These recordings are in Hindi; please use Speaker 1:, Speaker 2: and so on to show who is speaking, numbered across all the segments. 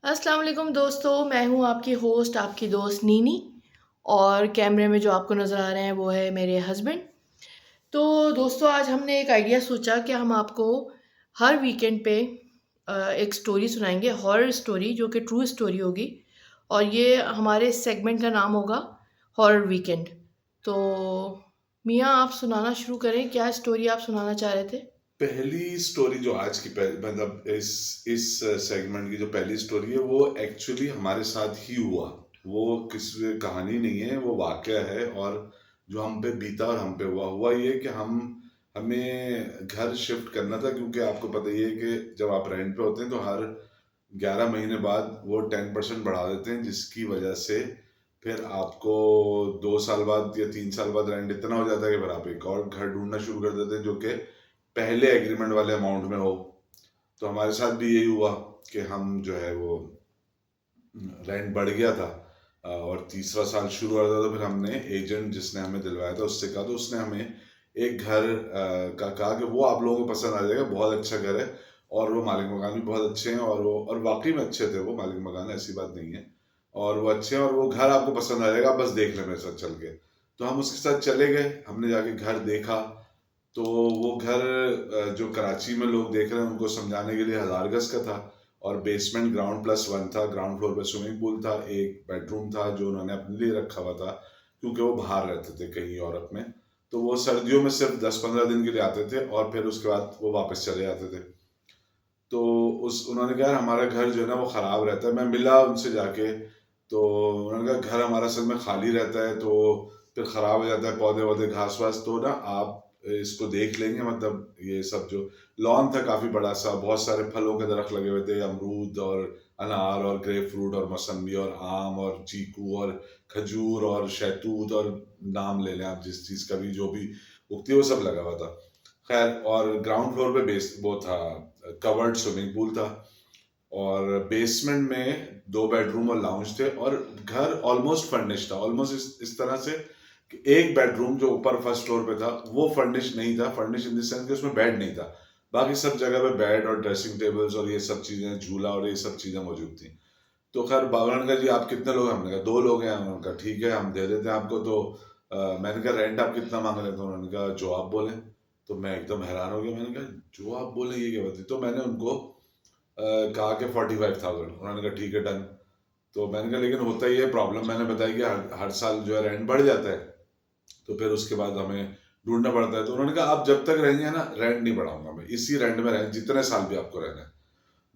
Speaker 1: अस्सलाम वालेकुम दोस्तों, मैं हूँ आपकी होस्ट, आपकी दोस्त नीनी। और कैमरे में जो आपको नज़र आ रहे हैं वो है मेरे हस्बैंड। तो दोस्तों, आज हमने एक आइडिया सोचा कि हम आपको हर वीकेंड पे एक स्टोरी सुनाएंगे, हॉरर स्टोरी जो कि ट्रू स्टोरी होगी। और ये हमारे सेगमेंट का नाम होगा हॉरर वीकेंड। तो मियाँ, आप सुनाना शुरू करें, क्या स्टोरी आप सुनाना चाह रहे थे?
Speaker 2: पहली स्टोरी जो आज की मतलब इस सेगमेंट की जो पहली स्टोरी है वो एक्चुअली हमारे साथ ही हुआ। वो किसी कहानी नहीं है, वो वाकया है। और जो हम पे बीता और हम पे हुआ ये कि हम हमें घर शिफ्ट करना था, क्योंकि आपको पता ही है कि जब आप रेंट पे होते हैं तो हर 11 महीने बाद वो 10% बढ़ा देते हैं, जिसकी वजह से फिर आपको 2 साल बाद या 3 साल बाद रेंट इतना हो जाता है कि फिर आप एक और घर ढूंढना शुरू कर देते हैं जो कि पहले एग्रीमेंट वाले अमाउंट में हो। तो हमारे साथ भी यही हुआ कि हम जो है वो रेंट बढ़ गया था। और तीसरा साल शुरू हो रहा था तो फिर हमने एजेंट जिसने हमें दिलवाया था उससे कहा, तो उसने हमें एक घर का कहा कि वो आप लोगों को पसंद आ जाएगा, बहुत अच्छा घर है। और वो मालिक मकान भी बहुत अच्छे हैं, और वो और वाकई में अच्छे थे वो मालिक मकान, ऐसी बात नहीं है। और वो अच्छे हैं और वो घर आपको पसंद आ जाएगा, बस देख ले मेरे साथ चल के। तो हम उसके साथ चले गए, हमने जाके घर देखा। तो वो घर जो कराची में लोग देख रहे हैं उनको समझाने के लिए 1000 गज का था। और बेसमेंट ग्राउंड प्लस वन था, ग्राउंड फ्लोर पे स्विमिंग पूल था, एक बेडरूम था जो उन्होंने अपने लिए रखा हुआ था, क्योंकि वो बाहर रहते थे कहीं यूरोप में। तो वो सर्दियों में सिर्फ 10-15 दिन के लिए आते थे और फिर उसके बाद वो वापस चले जाते थे। तो उस उन्होंने कहा, "यार, हमारा घर जो है ना वो खराब रहता है।" मैं मिला उनसे जाके, तो उन्होंने कहा, घर हमारा असल में खाली रहता है, तो फिर खराब हो जाता है, पौधे वौधे घास वास, तो ना आप इसको देख लेंगे। मतलब ये सब जो लॉन था काफी बड़ा सा, बहुत सारे फलों के दरख्त लगे हुए थे, अमरूद और अनार और ग्रेप फ्रूट और मौसम्बी और आम और चीकू और खजूर और शहतूत, और नाम ले लें आप जिस चीज का भी, जो भी उगती है वो सब लगा हुआ था। खैर, और ग्राउंड फ्लोर पे बेस वो था, कवर्ड स्विमिंग पूल था। और बेसमेंट में 2 बेडरूम और लाउंज थे, और घर ऑलमोस्ट फर्निश था, ऑलमोस्ट इस तरह से कि एक बेडरूम जो ऊपर फर्स्ट फ्लोर पे था वो फर्निश नहीं था, फर्निश इन द सेंस कि उसमें बेड नहीं था। बाकी सब जगह पे बेड और ड्रेसिंग टेबल्स और ये सब चीजें, झूला और ये सब चीजें मौजूद थी। तो खैर बाबा ने कहा, जी आप कितने लोग हैं? हमने कहा 2 लोग हैं। उन्होंने कहा ठीक है, हम दे देते हैं आपको। तो मैंने कहा रेंट आप कितना मांग रहे थे? उन्होंने कहा जो आप बोले। तो मैं एकदम हैरान हो गया, मैंने कहा जो आप बोले ये क्या बात है? तो मैंने उनको कहा कि 45,000। उन्होंने कहा ठीक है, डन। तो मैंने कहा लेकिन होता ही है प्रॉब्लम, मैंने बताया कि हर साल जो है रेंट बढ़ जाता है, तो फिर उसके बाद हमें ढूंढना पड़ता है। तो उन्होंने कहा आप जब तक रहेंगे ना, रेंट नहीं बढ़ाऊंगा मैं, इसी रेंट में रहें जितने साल भी आपको रहना है।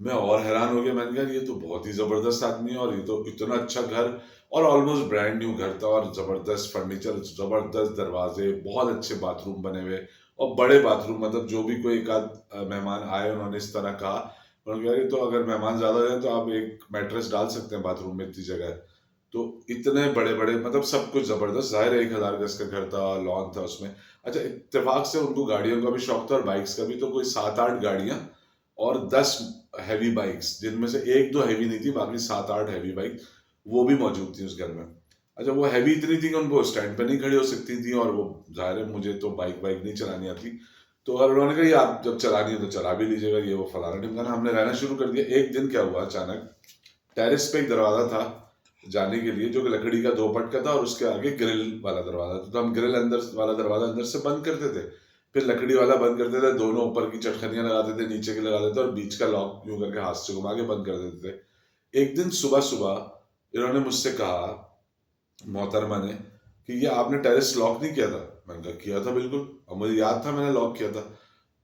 Speaker 2: मैं और हैरान हो गया, मैंने कहा ये तो बहुत ही जबरदस्त आदमी है, और ये तो इतना अच्छा घर, और ऑलमोस्ट ब्रांड न्यू घर था, और जबरदस्त फर्नीचर, जबरदस्त दरवाजे, बहुत अच्छे बाथरूम बने हुए, और बड़े बाथरूम। मतलब जो भी कोई एक आध मेहमान आए उन्होंने इस तरह कहा, उन्होंने कहा ये तो अगर मेहमान ज्यादा हो जाए तो आप एक मैट्रेस डाल सकते हैं बाथरूम में, इतनी जगह है। तो इतने बड़े बड़े, मतलब सब कुछ जबरदस्त। जाहिर है 1000 गज का घर था, लॉन था उसमें। अच्छा, इत्तेफाक से उनको गाड़ियों का भी शौक था और बाइक्स का भी, तो कोई 7-8 गाड़ियां और 10 हैवी बाइक्स, जिनमें से एक दो हैवी नहीं थी, बाकी 7-8 हैवी बाइक वो भी मौजूद थी उस घर में। अच्छा, वो हैवी इतनी थी कि उनको स्टैंड पे नहीं खड़ी हो सकती थी, और वो जाहिर है मुझे तो बाइक बाइक नहीं चलानी आती। तो और उन्होंने कहा ये आप जब चलानी है तो चला भी लीजिएगा, ये वो फलाना ढिमकाना। हमने रहना शुरू कर दिया। एक दिन क्या हुआ, अचानक टेरेस पे एक दरवाजा था जाने के लिए, जो कि लकड़ी का 2 पट का था, और उसके आगे ग्रिल वाला दरवाजा था। तो हम ग्रिल अंदर वाला दरवाजा अंदर से बंद करते थे, फिर लकड़ी वाला बंद करते थे, दोनों ऊपर की चटखनियां लगाते थे, नीचे की लगा देते, और बीच का लॉक यूं करके हाथ से घुमा के बंद कर देते थे। एक दिन सुबह सुबह इन्होंने मुझसे कहा, मोहतरमा ने, कि ये आपने टेरेस लॉक नहीं किया था? मैंने कहा किया था बिल्कुल, और मुझे याद था मैंने लॉक किया था।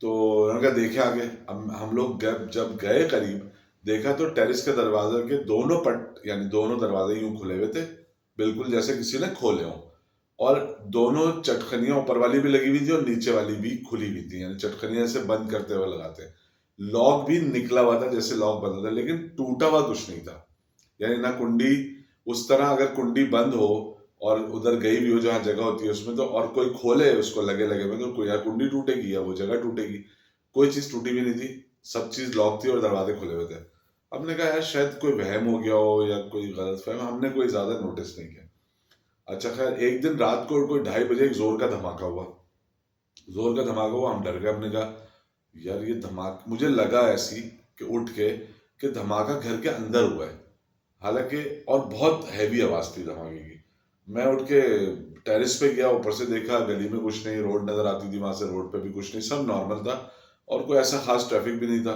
Speaker 2: तो उन्होंने कहा देखे आगे। अब हम लोग जब गए करीब, देखा तो टेरेस के दरवाजे के दोनों पट, यानी दोनों दरवाजे यूं खुले हुए थे, बिल्कुल जैसे किसी ने खोले हों। और दोनों चटखनियां ऊपर वाली भी लगी हुई थी और नीचे वाली भी खुली हुई थी, यानी चटखनियां से बंद करते हुए लगाते हैं। लॉक भी निकला हुआ था जैसे लॉक बंद था, लेकिन टूटा हुआ कुछ नहीं था। यानी ना कुंडी, उस तरह अगर कुंडी बंद हो और उधर गई भी हो जहां जगह होती है उसमें, तो और कोई खोले उसको लगे लगे में, तो कोई या कुंडी टूटेगी या वो जगह टूटेगी। कोई चीज टूटी भी नहीं थी, सब चीज लॉक थी और दरवाजे खुले हुए थे। हमने कहा यार शायद कोई वहम हो गया हो या कोई गलत फहम, हमने कोई ज्यादा नोटिस नहीं किया। अच्छा, खैर एक दिन रात को कोई 2:30 बजे एक जोर का धमाका हुआ। जोर का धमाका हुआ, हम डर गए। हमने कहा यार ये धमाका, मुझे लगा ऐसी कि उठ के कि धमाका घर के अंदर हुआ है, हालांकि और बहुत हैवी आवाज थी धमाके की। मैं उठ के टेरेस पे गया, ऊपर से देखा, गली में कुछ नहीं, रोड नजर आती थी वहां से, रोड पे भी कुछ नहीं, सब नॉर्मल था और कोई ऐसा खास ट्रैफिक भी नहीं था।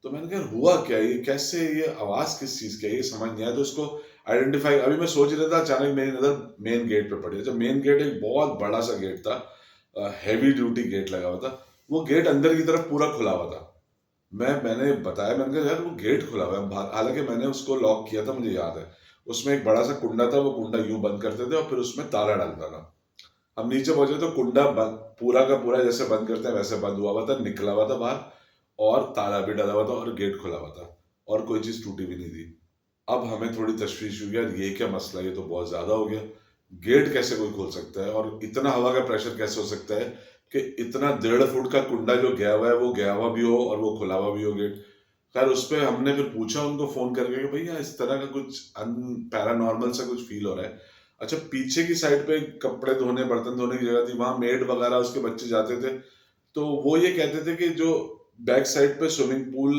Speaker 2: तो मैंने कहा हुआ क्या, ये कैसे, ये आवाज किस चीज की है, ये समझ नहीं आया। तो उसको आइडेंटिफाई, अभी मैं सोच रहा था, अचानक मेरी नजर मेन गेट पे पड़ी। जब मेन गेट एक बहुत बड़ा सा गेट था, हैवी ड्यूटी गेट लगा हुआ था, वो गेट अंदर की तरफ पूरा खुला हुआ था। मैंने बताया, मैंने कहा यार वो गेट खुला हुआ है बाहर, हालांकि मैंने उसको लॉक किया था, मुझे याद है। उसमें एक बड़ा सा कुंडा था, वो कुंडा यूं बंद करते थे और फिर उसमें ताला डालता था। हम नीचे पहुंचे तो कुंडा बंद, पूरा का पूरा जैसे बंद करते हैं वैसे बंद हुआ हुआ था, निकला हुआ था बाहर, और ताला भी डाला हुआ था और गेट खुला हुआ था, और कोई चीज टूटी भी नहीं थी। अब हमें थोड़ी तशवीश हुई, यार ये क्या मसला, ये तो बहुत ज्यादा हो गया। गेट कैसे कोई खोल सकता है, और इतना हवा का प्रेशर कैसे हो सकता है कि इतना 1.5 फुट का कुंडा जो गया हुआ है वो गया हुआ भी हो और वो खुला हुआ भी हो गेट। खैर उस पर हमने फिर पूछा उनको फोन करके कि भैया इस तरह का कुछ पैरानॉर्मल सा कुछ फील हो रहा है। अच्छा, पीछे की साइड पे कपड़े धोने बर्तन धोने की जगह थी, वहां मेड वगैरह उसके बच्चे जाते थे। तो वो ये कहते थे कि जो बैक साइड पे स्विमिंग पूल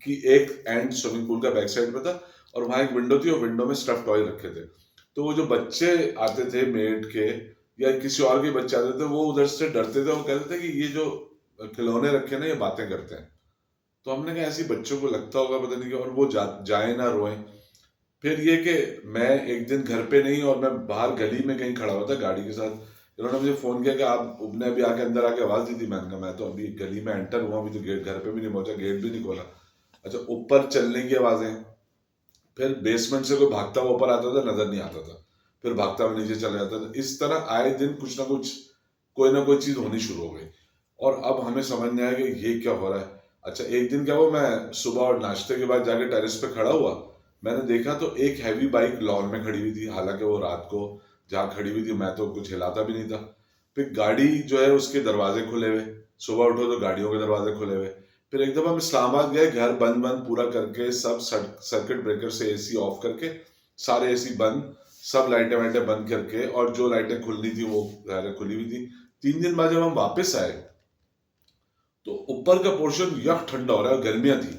Speaker 2: की एक एंड स्विमिंग पूल का बैक साइड पे था, और वहां एक विंडो थी और विंडो में स्टफ टॉय रखे थे। तो वो जो बच्चे आते थे मेड के या किसी और के बच्चे आते थे, वो उधर से डरते थे, वो कहते थे कि ये जो खिलौने रखे ना ये बातें करते हैं। तो हमने कहा ऐसी बच्चों को लगता होगा पता नहीं क्या, और वो जाए ना रोए। फिर ये कि मैं एक दिन घर पे नहीं और मैं बाहर गली में कहीं खड़ा हुआ था गाड़ी के साथ, इन्होंने मुझे फोन किया कि आपने अभी आके अंदर आके आवाज दी थी। मैंने कहा मैं तो अभी गली में एंटर हुआ, अभी तो गेट घर पे भी नहीं पहुंचा, गेट भी नहीं खोला। अच्छा, ऊपर चलने की आवाजें, फिर बेसमेंट से कोई भागता हुआ ऊपर आता था, नजर नहीं आता था, फिर भागता हुआ नीचे चले जाता था। इस तरह आए दिन कुछ ना कोई चीज होनी शुरू हो गई, और अब हमें समझ नहीं आया कि ये क्या हो रहा है। अच्छा, एक दिन क्या हुआ, मैं सुबह और नाश्ते के बाद जाके टेरेस पे खड़ा हुआ, मैंने देखा तो एक हैवी बाइक लॉन में खड़ी हुई थी, हालांकि वो रात को जहाँ खड़ी हुई थी मैं तो कुछ हिलाता भी नहीं था। फिर गाड़ी जो है उसके दरवाजे खुले हुए, सुबह उठो तो गाड़ियों के दरवाजे खुले हुए। फिर एक दफा हम इस्लामाबाद गए, घर बंद बंद पूरा करके, सब सर्किट ब्रेकर से एसी ऑफ करके, सारे एसी बंद, सब लाइटें वाइटें बंद करके, और जो लाइटें खुलनी थी वो खुली हुई थी। 3 दिन बाद जब हम वापस आए तो ऊपर का पोर्शन यक ठंडा हो रहा है, गर्मियां थी,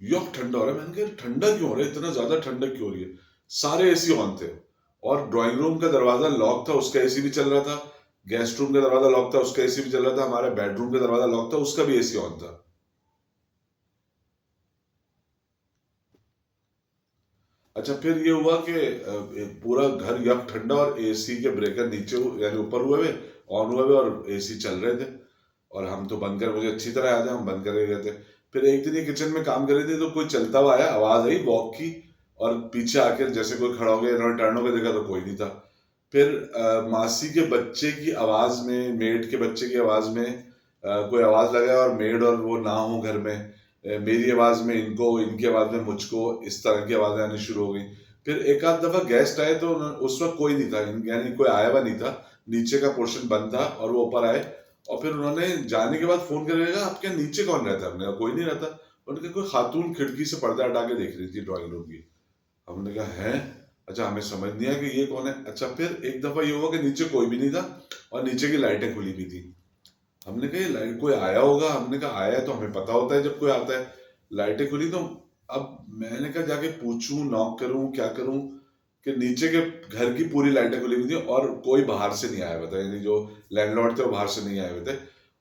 Speaker 2: यक ठंडा हो रहा है। मैंने कहा ठंडा क्यों हो रहा है, इतना ज्यादा ठंडा क्यों हो रही है। सारे एसी ऑन थे, और ड्राइंग रूम का दरवाजा लॉक था, उसका एसी भी चल रहा था। गेस्ट रूम का दरवाजा लॉक था, उसका एसी भी चल रहा था। हमारे बेडरूम का दरवाजा लॉक था, उसका भी एसी ऑन था। अच्छा, फिर ये हुआ कि पूरा घर यक ठंडा, और एसी के ब्रेकर नीचे यानी ऊपर हुए हुए, ऑन हुए हुए, और एसी चल रहे थे। और हम तो बंद कर, मुझे अच्छी तरह याद है हम बंद करके गए थे। फिर एक दिन ये किचन में काम कर रही थी तो कोई चलता हुआ आया, आवाज आई वॉक की, और पीछे आकर जैसे कोई खड़ा हो गया, इन्होंने टर्न होकर देखा तो कोई नहीं था। फिर मासी के बच्चे की आवाज में, मेड के बच्चे की आवाज में कोई आवाज लगाया, और मेड और वो ना हो घर में, मेरी आवाज में इनको, इनकी आवाज में मुझको, इस तरह की आवाजें आनी शुरू हो गई। फिर एक आध दफा गेस्ट आए तो उस वक्त कोई नहीं था, यानी कोई आया हुआ नहीं था, नीचे का पोर्शन बंद था, और वो ऊपर आए, और फिर उन्होंने जाने के बाद फोन करेगा आपके नीचे कौन रहता है। हमने कहा कोई नहीं रहता। उन्होंने कहा कोई खातून खिड़की से पर्दा हटा के देख रही थी ड्राइंग रूम की। हमने कहा है, अच्छा हमें समझ नहीं आया कि ये कौन है। अच्छा, फिर एक दफा ये हुआ कि नीचे कोई भी नहीं था और नीचे की लाइटें खुली भी थी। हमने कहा ये लाइट कोई आया होगा, हमने कहा आया है तो हमें पता होता है जब कोई आता है। लाइटें खुली तो अब मैंने कहा जाके पूछूं, नॉक करूं, क्या करूं, कि नीचे के घर की पूरी लाइटें खुली हुई थी और कोई बाहर से नहीं आया हुआ था, यानी जो लैंडलॉर्ड थे वो बाहर से नहीं आए हुए थे।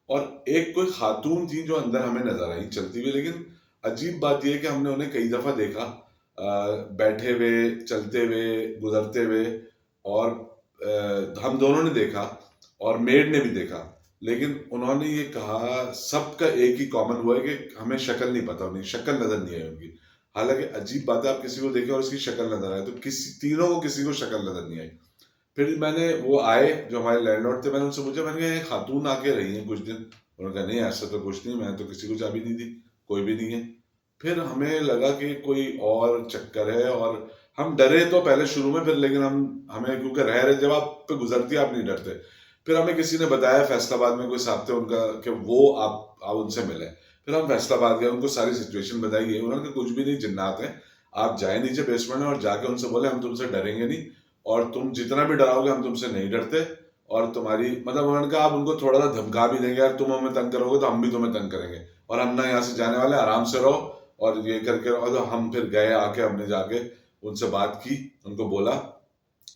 Speaker 2: और एक कोई खातून थी जो अंदर हमें नजर आई चलती हुई। लेकिन अजीब बात यह है कि हमने उन्हें कई दफा देखा, बैठे हुए, चलते हुए, गुजरते हुए, और हम दोनों ने देखा, और मेड ने भी देखा। लेकिन उन्होंने ये कहा, सबका एक ही कॉमन हुआ है कि हमें शक्ल नहीं पता, उनकी शक्ल नजर नहीं आई उनकी। हालांकि अजीब बात है, आप किसी को देखें और उसकी शक्ल नजर आए, तो किसी तीनों को किसी को शक्ल नजर नहीं आई। फिर मैंने, वो आए जो हमारे लैंडलॉर्ड थे, मैंने उनसे पूछा, मैंने कहा खातून आके रही है कुछ दिन। उन्होंने कहा नहीं ऐसा तो कुछ नहीं, मैंने तो किसी को चाबी नहीं दी, कोई भी नहीं है। फिर हमें लगा कि कोई और चक्कर है, और हम डरे तो पहले शुरू में, फिर लेकिन हमें क्योंकि रह रहे, जब आप पे गुजरती है आप नहीं डरते। फिर हमें किसी ने बताया, फैसलाबाद में कोई साहब थे उनका, कि वो आप उनसे मिले। फिर हम फैसलाबाद गए, उनको सारी सिचुएशन बताई गई। उन्होंने कहा कुछ भी नहीं, जिन्नात है, आप जाए नीचे बेसमेंट में और जाके उनसे बोले हम तुमसे डरेंगे नहीं, और तुम जितना भी डराओगे हम तुमसे नहीं डरते। और तुम्हारी मतलब, उन्होंने कहा आप उनको थोड़ा सा धमका भी देंगे, यार तुम हमें तंग करोगे तो हम भी तुम्हें तंग करेंगे, और हम ना यहाँ से जाने वाले, आराम से रहो, और ये करके, और हम फिर गए, आके हमने जाके उनसे बात की, उनको बोला,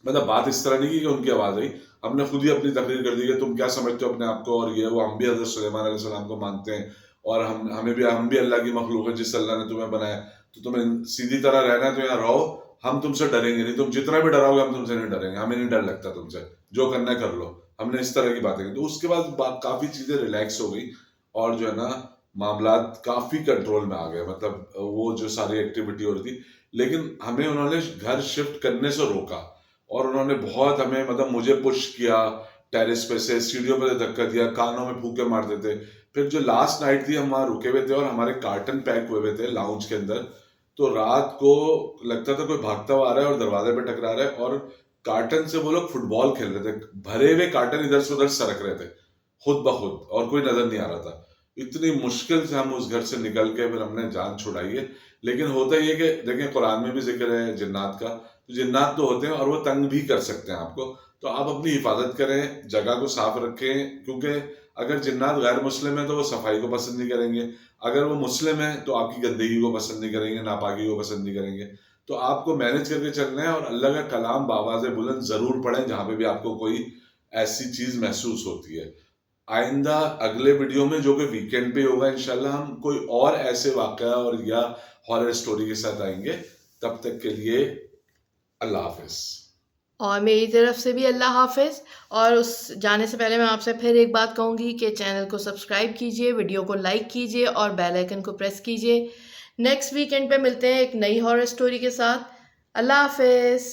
Speaker 2: मतलब बात इस तरह नहीं की कि उनकी आवाज आई, हमने खुद ही अपनी तकरीर कर दी कि तुम क्या समझते हो अपने आप को, और ये वो, हम भी हजरत सुलेमान अलैहिस्सलाम को मानते हैं, और हम भी अल्लाह की मखलूक है, जिस अल्लाह ने तुम्हें बनाया, तो तुम्हें सीधी तरह रहना है तो यहाँ रहो, हम तुमसे डरेंगे नहीं, तुम जितना भी डराओगे हम तुमसे नहीं डरेंगे, हमें नहीं डर लगता तुमसे, जो करना है कर लो। हमने इस तरह की बातें की, तो उसके बाद काफी चीजें रिलैक्स हो गई, और जो है ना मामलात काफी कंट्रोल में आ गए, मतलब वो जो सारी एक्टिविटी हो रही थी। लेकिन हमें उन्होंने घर शिफ्ट करने से रोका, और उन्होंने बहुत हमें, मतलब मुझे पुश किया, टेरेस पे से सीढ़ियों पे धक्का दिया, कानों में फूके मारते थे। फिर जो लास्ट नाइट थी, हम वहां रुके हुए थे और हमारे कार्टन पैक हुए हुए थे लाउंज के अंदर, तो रात को लगता था कोई भागता हुआ आ रहा है और दरवाजे पे टकरा रहा है, और कार्टन से वो लोग फुटबॉल खेल रहे थे, भरे हुए कार्टन इधर से उधर सरक रहे थे खुद ब खुद, और कोई नजर नहीं आ रहा था। इतनी मुश्किल से हम उस घर से निकल के फिर हमने जान छुड़ाई है। लेकिन होता ही है कि देखें, कुरान में भी जिक्र है जिन्नात का, तो जिन्नात तो होते हैं और वो तंग भी कर सकते हैं आपको, तो आप अपनी हिफाजत करें, जगह को साफ रखें, क्योंकि अगर जिन्नात गैर मुस्लिम है तो वो सफाई को पसंद नहीं करेंगे, अगर वो मुस्लिम है तो आपकी गंदगी को पसंद नहीं करेंगे, नापाकी को पसंद नहीं करेंगे। तो आपको मैनेज करके चलना है, और अल्लाह का कलाम बावाज़ बुलंद जरूर पढ़ें जहां पे भी आपको कोई ऐसी चीज महसूस होती है। आइंदा अगले वीडियो में, जो कि वीकेंड पे होगा इंशाल्लाह, हम कोई और ऐसे वाकया और या हॉरर स्टोरी के साथ आएंगे। तब तक के लिए अल्लाह हाफिज।
Speaker 1: और मेरी तरफ से भी अल्लाह हाफ़िज़। और उस जाने से पहले मैं आपसे फिर एक बात कहूँगी कि चैनल को सब्सक्राइब कीजिए, वीडियो को लाइक कीजिए और बेल आइकन को प्रेस कीजिए। नेक्स्ट वीकेंड पे मिलते हैं एक नई हॉरर स्टोरी के साथ। अल्लाह हाफ़िज़।